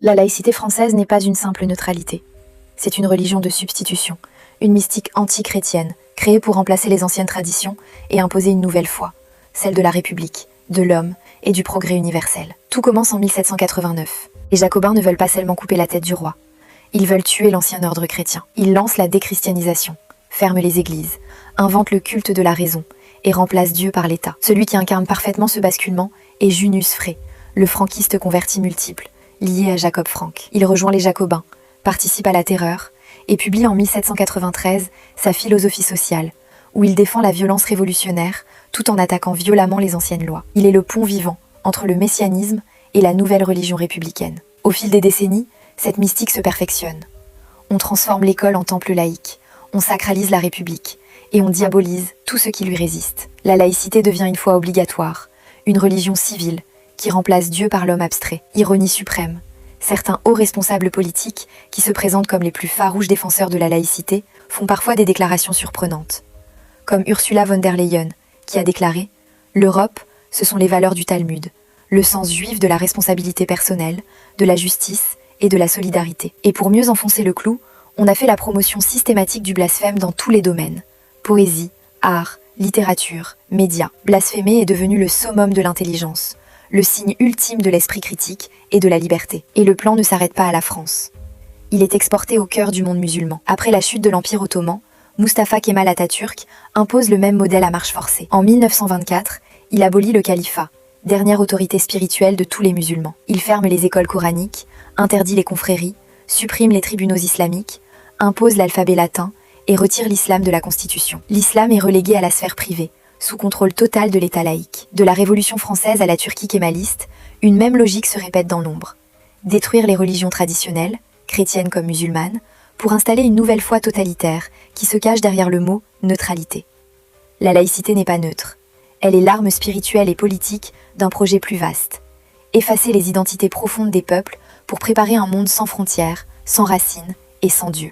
La laïcité française n'est pas une simple neutralité. C'est une religion de substitution, une mystique anti-chrétienne, créée pour remplacer les anciennes traditions et imposer une nouvelle foi, celle de la République, de l'homme et du progrès universel. Tout commence en 1789. Les Jacobins ne veulent pas seulement couper la tête du roi. Ils veulent tuer l'ancien ordre chrétien. Ils lancent la déchristianisation, ferment les églises, inventent le culte de la raison et remplacent Dieu par l'État. Celui qui incarne parfaitement ce basculement est Junius Frey, le franquiste converti multiple, lié à Jacob Frank. Il rejoint les Jacobins, participe à la Terreur et publie en 1793 sa Philosophie sociale, où il défend la violence révolutionnaire tout en attaquant violemment les anciennes lois. Il est le pont vivant entre le messianisme et la nouvelle religion républicaine. Au fil des décennies, cette mystique se perfectionne. On transforme l'école en temple laïque, on sacralise la République et on diabolise tout ce qui lui résiste. La laïcité devient une foi obligatoire, une religion civile qui remplace Dieu par l'homme abstrait. Ironie suprême, certains hauts responsables politiques, qui se présentent comme les plus farouches défenseurs de la laïcité, font parfois des déclarations surprenantes. Comme Ursula von der Leyen, qui a déclaré « L'Europe, ce sont les valeurs du Talmud, le sens juif de la responsabilité personnelle, de la justice et de la solidarité. » Et pour mieux enfoncer le clou, on a fait la promotion systématique du blasphème dans tous les domaines. Poésie, art, littérature, médias. Blasphémer est devenu le summum de l'intelligence, le signe ultime de l'esprit critique et de la liberté. Et le plan ne s'arrête pas à la France. Il est exporté au cœur du monde musulman. Après la chute de l'Empire ottoman, Mustapha Kemal Atatürk impose le même modèle à marche forcée. En 1924, il abolit le califat, dernière autorité spirituelle de tous les musulmans. Il ferme les écoles coraniques, interdit les confréries, supprime les tribunaux islamiques, impose l'alphabet latin et retire l'islam de la Constitution. L'islam est relégué à la sphère privée, sous contrôle total de l'État laïque. De la Révolution française à la Turquie kémaliste, une même logique se répète dans l'ombre. Détruire les religions traditionnelles, chrétiennes comme musulmanes, pour installer une nouvelle foi totalitaire qui se cache derrière le mot « neutralité ». La laïcité n'est pas neutre. Elle est l'arme spirituelle et politique d'un projet plus vaste. Effacer les identités profondes des peuples pour préparer un monde sans frontières, sans racines et sans Dieu.